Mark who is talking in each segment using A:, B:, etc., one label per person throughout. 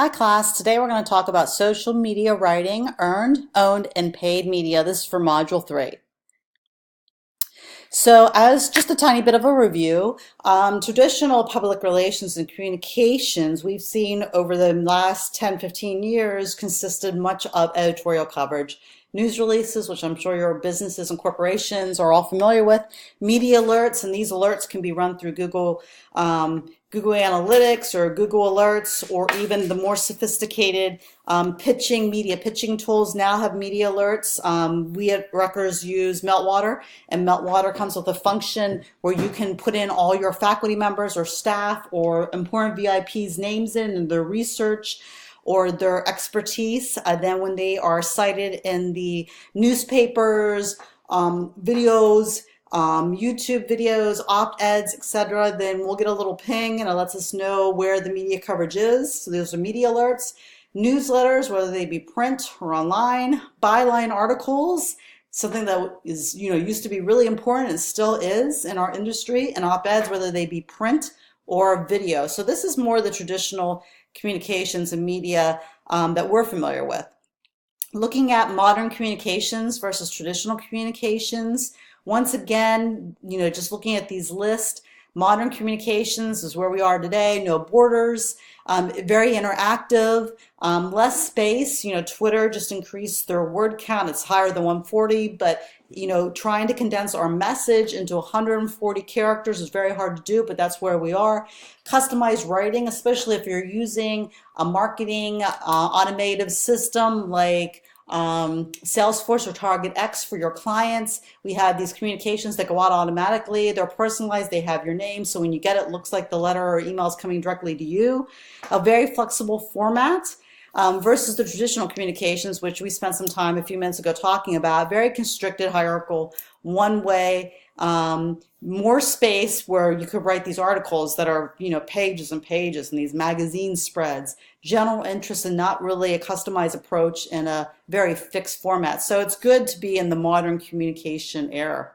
A: Hi class, today we're going to talk about social media writing, earned, owned, and paid media. This is for Module 3. So as just a tiny bit of a review, traditional public relations and communications we've seen over the last 10-15 years consisted much of editorial coverage, news releases, which I'm sure your businesses and corporations are all familiar with, media alerts, and these alerts can be run through Google Analytics or Google Alerts, or even the more sophisticated media pitching tools now have media alerts. We at Rutgers use Meltwater, and Meltwater comes with a function where you can put in all your faculty members or staff or important VIPs' names in and their research or their expertise. Then when they are cited in the newspapers, videos, YouTube videos, op-eds, etc., then we'll get a little ping and it lets us know where the media coverage is. So those are media alerts. Newsletters, whether they be print or online, byline articles, something that is, used to be really important and still is in our industry, and op-eds, whether they be print or video. So this is more the traditional communications and media that we're familiar with. Looking at modern communications versus traditional communications, once again, just looking at these lists, modern communications is where we are today, no borders, very interactive, less space. Twitter just increased their word count. It's higher than 140, but trying to condense our message into 140 characters is very hard to do, but that's where we are. Customized writing, especially if you're using a marketing automated system like Salesforce or TargetX for your clients. We have these communications that go out automatically. They're personalized. They have your name. So when you get it, it looks like the letter or email is coming directly to you. A very flexible format versus the traditional communications, which we spent some time a few minutes ago talking about. Very constricted, hierarchical, one way, more space where you could write these articles that are, pages and pages, and these magazine spreads, general interest, and not really a customized approach in a very fixed format. So it's good to be in the modern communication era.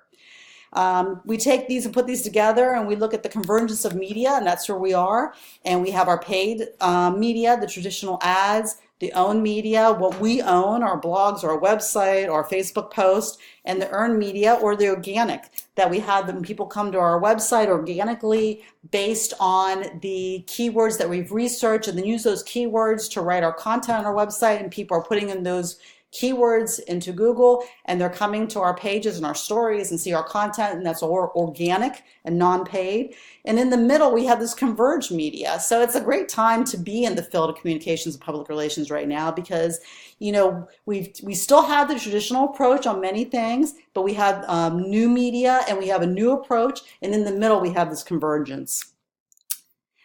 A: We take these and put these together and we look at the convergence of media, and that's where we are. And we have our paid media, the traditional ads, the owned media, what we own, our blogs, our website, our Facebook post, and the earned media, or the organic, that we have when people come to our website organically based on the keywords that we've researched, and then use those keywords to write our content on our website, and people are putting in those keywords into Google and they're coming to our pages and our stories and see our content, and that's all organic and non-paid. And in the middle we have this converged media. So it's a great time to be in the field of communications and public relations right now, because we still have the traditional approach on many things, but we have new media and we have a new approach, and in the middle we have this convergence.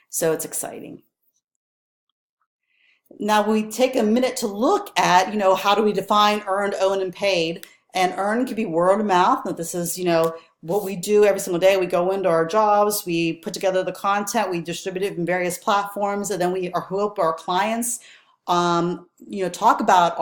A: So it's exciting. Now we take a minute to look at, how do we define earned, owned, and paid? And earned can be word of mouth. Now this is, what we do every single day. We go into our jobs, we put together the content, we distribute it in various platforms, and then we hope our clients, talk about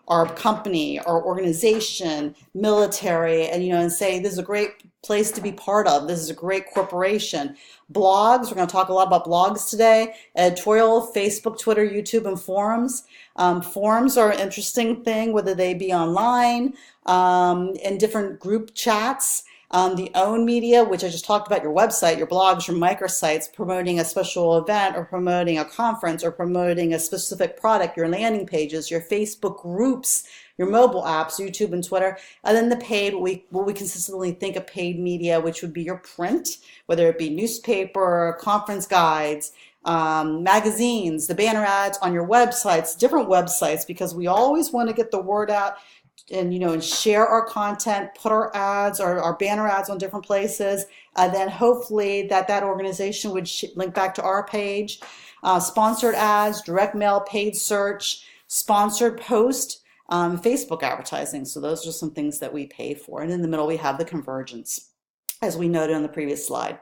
A: our company, our organization, military, and say this is a great place to be part of. This is a great corporation. Blogs, we're going to talk a lot about blogs today. Editorial, Facebook, Twitter, YouTube, and forums. Forums are an interesting thing, whether they be online, in different group chats. The owned media, which I just talked about, your website, your blogs, your microsites, promoting a special event or promoting a conference or promoting a specific product, your landing pages, your Facebook groups, your mobile apps, YouTube and Twitter. And then the paid, what we consistently think of paid media, which would be your print, whether it be newspaper, conference guides, magazines, the banner ads on your websites, different websites, because we always want to get the word out and share our content, put our ads, our banner ads on different places, and then hopefully that organization would link back to our page. Sponsored ads, direct mail, paid search, sponsored post, Facebook advertising. So those are some things that we pay for. And in the middle we have the convergence, as we noted on the previous slide.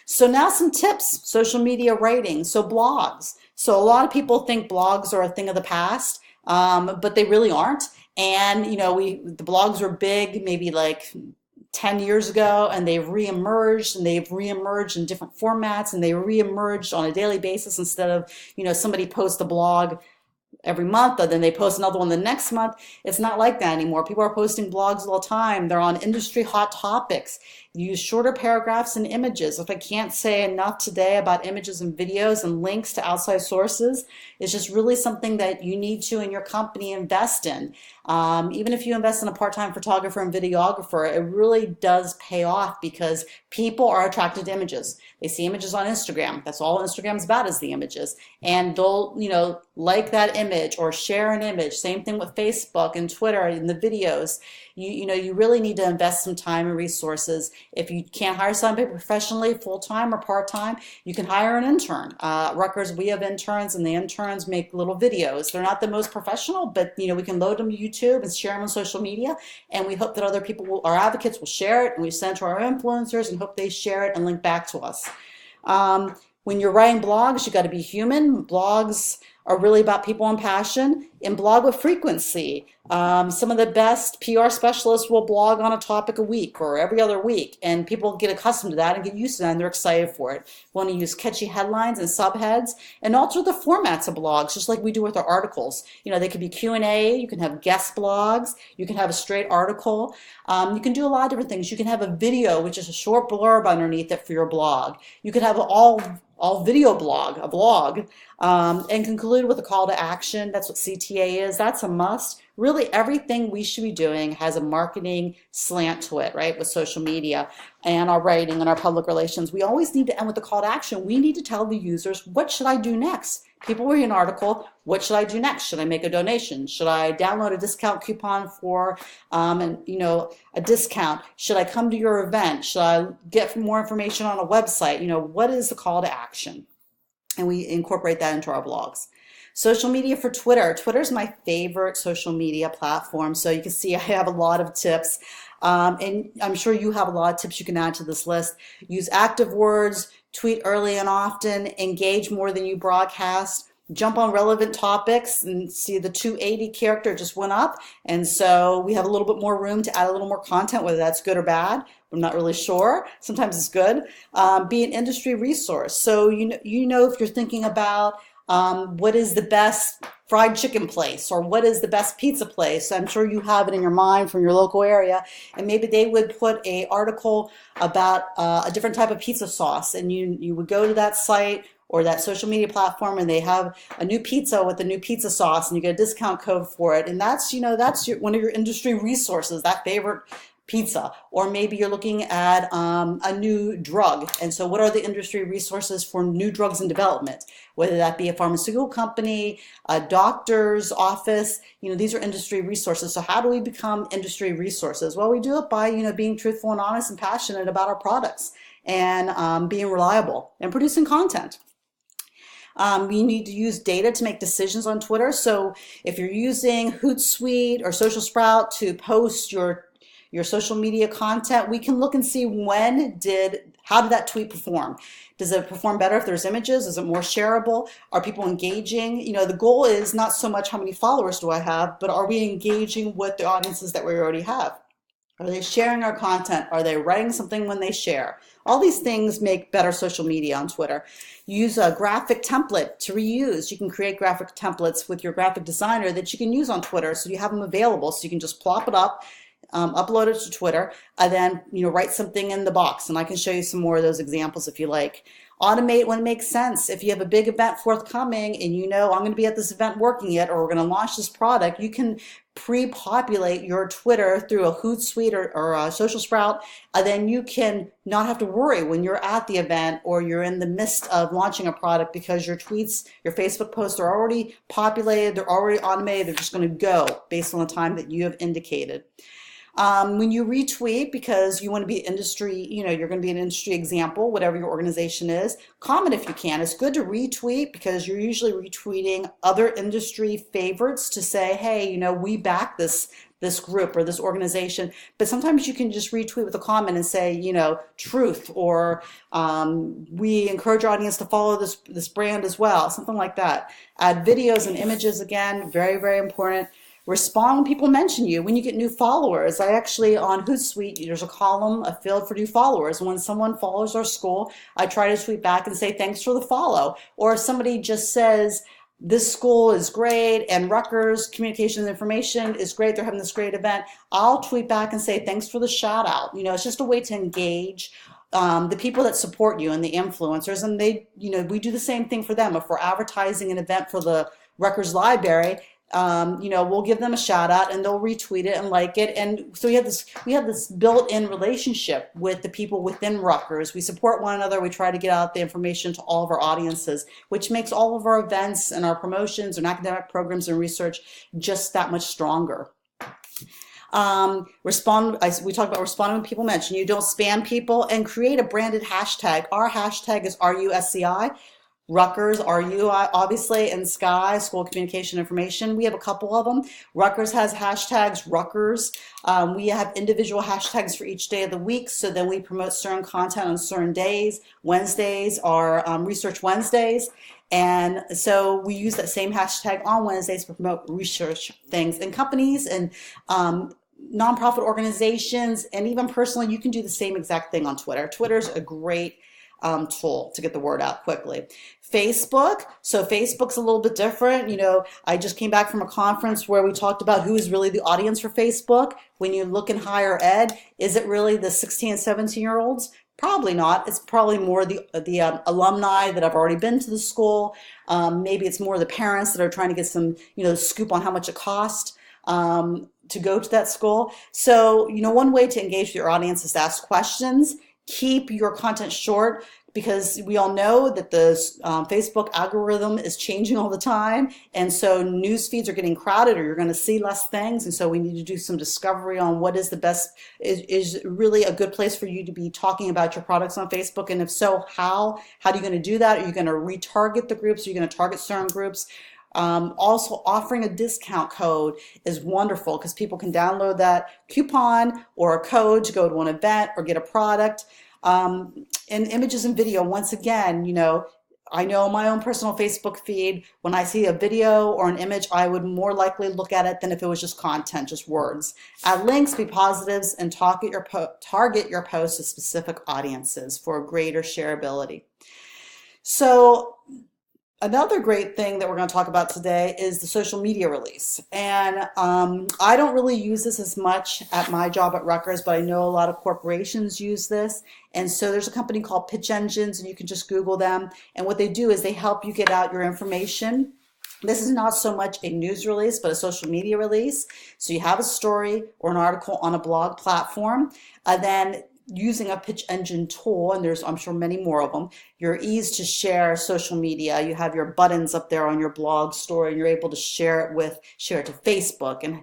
A: So now some tips, social media writing, so blogs. So a lot of people think blogs are a thing of the past, but they really aren't. And the blogs were big maybe like 10 years ago, and they've reemerged, and they've reemerged in different formats, and they reemerged on a daily basis instead of, somebody posts a blog every month, and then they post another one the next month. It's not like that anymore. People are posting blogs all the time. They're on industry hot topics. Use shorter paragraphs and images. If I can't say enough today about images and videos and links to outside sources, it's just really something that you need to in your company invest in. Even if you invest in a part-time photographer and videographer, it really does pay off because people are attracted to images. They see images on Instagram. That's all Instagram's about, is the images. And they'll, like that image or share an image. Same thing with Facebook and Twitter and the videos. You really need to invest some time and resources. If you can't hire somebody professionally, full-time or part-time, you can hire an intern. At Rutgers, we have interns, and the interns make little videos. They're not the most professional, but we can load them to YouTube and share them on social media, and we hope that other people, our advocates, will share it, and we send it to our influencers and hope they share it and link back to us. When you're writing blogs, you got to be human. Blogs are really about people and passion, and blog with frequency. Some of the best PR specialists will blog on a topic a week or every other week, and people get accustomed to that and get used to that, and they're excited for it. We want to use catchy headlines and subheads, and alter the formats of blogs, just like we do with our articles. They could be Q&A, you can have guest blogs, you can have a straight article. You can do a lot of different things. You can have a video, which is a short blurb underneath it for your blog. You could have an all video blog, a blog, and conclude with a call to action. That's what CTA is. That's a must. Really, everything we should be doing has a marketing slant to it, right? With social media and our writing and our public relations. We always need to end with a call to action. We need to tell the users, what should I do next? People read an article, what should I do next? Should I make a donation? Should I download a discount coupon for a discount? Should I come to your event? Should I get more information on a website? What is the call to action? And we incorporate that into our blogs. Social media for Twitter. Twitter is my favorite social media platform. So you can see I have a lot of tips. And I'm sure you have a lot of tips you can add to this list. Use active words, tweet early and often, engage more than you broadcast, jump on relevant topics, and see the 280 character just went up. And so we have a little bit more room to add a little more content, whether that's good or bad. I'm not really sure. Sometimes it's good. Be an industry resource. So if you're thinking about what is the best fried chicken place, or what is the best pizza place, I'm sure you have it in your mind from your local area, and maybe they would put an article about a different type of pizza sauce, and you would go to that site or that social media platform, and they have a new pizza with a new pizza sauce, and you get a discount code for it, and that's one of your industry resources, that favorite pizza. Or maybe you're looking at a new drug, and so what are the industry resources for new drugs in development, whether that be a pharmaceutical company, a doctor's office. These are industry resources. So how do we become industry resources? Well, we do it by being truthful and honest and passionate about our products, and being reliable and producing content. You need to use data to make decisions on Twitter. So if you're using Hootsuite or Social Sprout to post your social media content, we can look and see how did that tweet perform? Does it perform better if there's images? Is it more shareable? Are people engaging? The goal is not so much how many followers do I have, but are we engaging with the audiences that we already have? Are they sharing our content? Are they writing something when they share? All these things make better social media on Twitter. Use a graphic template to reuse. You can create graphic templates with your graphic designer that you can use on Twitter, so you have them available, so you can just plop it up, upload it to Twitter, and then write something in the box. And I can show you some more of those examples if you like. Automate when it makes sense. If you have a big event forthcoming and I'm going to be at this event working it, or we're going to launch this product, you can pre-populate your Twitter through a Hootsuite or a Social Sprout, and then you can not have to worry when you're at the event or you're in the midst of launching a product, because your tweets, your Facebook posts are already populated, they're already automated, they're just going to go based on the time that you have indicated. When you retweet, because you want to be industry, you're going to be an industry example, whatever your organization is, comment if you can. It's good to retweet because you're usually retweeting other industry favorites to say, hey, we back this group or this organization. But sometimes you can just retweet with a comment and say, truth, or we encourage our audience to follow this brand as well, something like that. Add videos and images, again, very, very important. Respond when people mention you, when you get new followers. I actually, on Hootsuite, there's a column, a field for new followers. When someone follows our school, I try to tweet back and say, thanks for the follow. Or if somebody just says, this school is great and Rutgers Communications and Information is great, they're having this great event, I'll tweet back and say, thanks for the shout out. It's just a way to engage the people that support you and the influencers, and we do the same thing for them. If we're advertising an event for the Rutgers Library, we'll give them a shout out and they'll retweet it and like it. And so we have this built-in relationship with the people within Rutgers. We support one another. We try to get out the information to all of our audiences, which makes all of our events and our promotions and academic programs and research just that much stronger. We talked about responding when people mention you. Don't spam people, and create a branded hashtag. Our hashtag is RUSCI. Rutgers, RU, obviously, and SCI, School of Communication Information. We have a couple of them. Rutgers has hashtags, Rutgers. We have individual hashtags for each day of the week, so then we promote certain content on certain days. Wednesdays are Research Wednesdays. And so we use that same hashtag on Wednesdays to promote research things. And companies and nonprofit organizations, and even personally, you can do the same exact thing on Twitter. Twitter's a great tool to get the word out quickly. Facebook, so Facebook's a little bit different. I just came back from a conference where we talked about who is really the audience for Facebook. When you look in higher ed, is it really the 16 and 17-year-olds? Probably not. It's probably more the alumni that have already been to the school. Maybe it's more the parents that are trying to get some, scoop on how much it costs to go to that school. So, one way to engage with your audience is to ask questions. Keep your content short, because we all know that the Facebook algorithm is changing all the time, and so news feeds are getting crowded, or you're going to see less things, and so we need to do some discovery on what is the best, is really a good place for you to be talking about your products on Facebook, and if so, how are you going to do that? Are you going to retarget the groups? Are you going to target certain groups? Also, offering a discount code is wonderful, because people can download that coupon or a code to go to an event or get a product. And images and video, once again, I know my own personal Facebook feed, when I see a video or an image, I would more likely look at it than if it was just content, just words. Add links, be positives, and target your posts to specific audiences for greater shareability. So another great thing that we're going to talk about today is the social media release. And I don't really use this as much at my job at Rutgers, but I know a lot of corporations use this. And so there's a company called Pitch Engines, and you can just Google them. And what they do is they help you get out your information. This is not so much a news release, but a social media release. So you have a story or an article on a blog platform, then using a pitch engine tool, and there's, I'm sure, many more of them, your ease to share social media. You have your buttons up there on your blog story, and you're able to share it to Facebook, and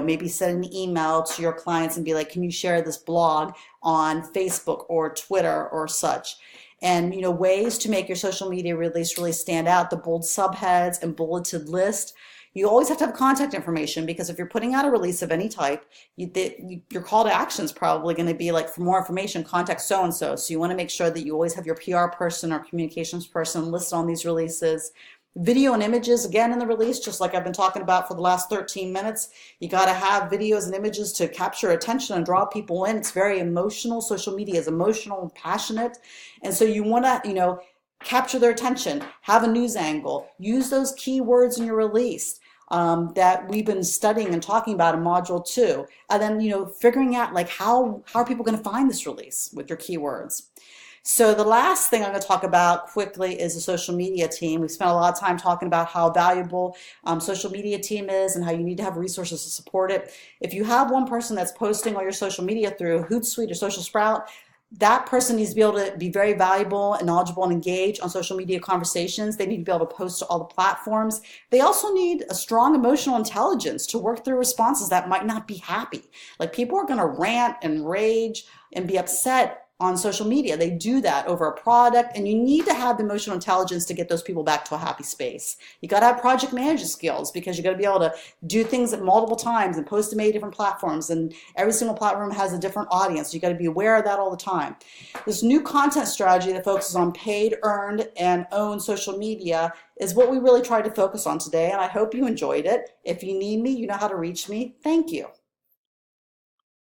A: maybe send an email to your clients and be like, can you share this blog on Facebook or Twitter or such? And ways to make your social media release really stand out: the bold subheads and bulleted list. You always have to have contact information, because if you're putting out a release of any type, your call to action is probably going to be like, for more information, contact so-and-so. So you want to make sure that you always have your PR person or communications person listed on these releases. Video and images, again, in the release, just like I've been talking about for the last 13 minutes. You got to have videos and images to capture attention and draw people in. It's very emotional. Social media is emotional and passionate. And so you want to, capture their attention, have a news angle, use those keywords in your release that we've been studying and talking about in Module 2. And then, figuring out like how are people going to find this release with your keywords. So the last thing I'm going to talk about quickly is the social media team. We spent a lot of time talking about how valuable social media team is and how you need to have resources to support it. If you have one person that's posting all your social media through Hootsuite or Social Sprout, that person needs to be able to be very valuable and knowledgeable and engage on social media conversations. They need to be able to post to all the platforms. They also need a strong emotional intelligence to work through responses that might not be happy. Like, people are going to rant and rage and be upset on social media. They do that over a product, and you need to have the emotional intelligence to get those people back to a happy space. You got to have project management skills, because you got to be able to do things at multiple times and post to many different platforms, and every single platform has a different audience. You got to be aware of that all the time. This new content strategy that focuses on paid, earned, and owned social media is what we really tried to focus on today, and I hope you enjoyed it. If you need me, you know how to reach me. Thank you.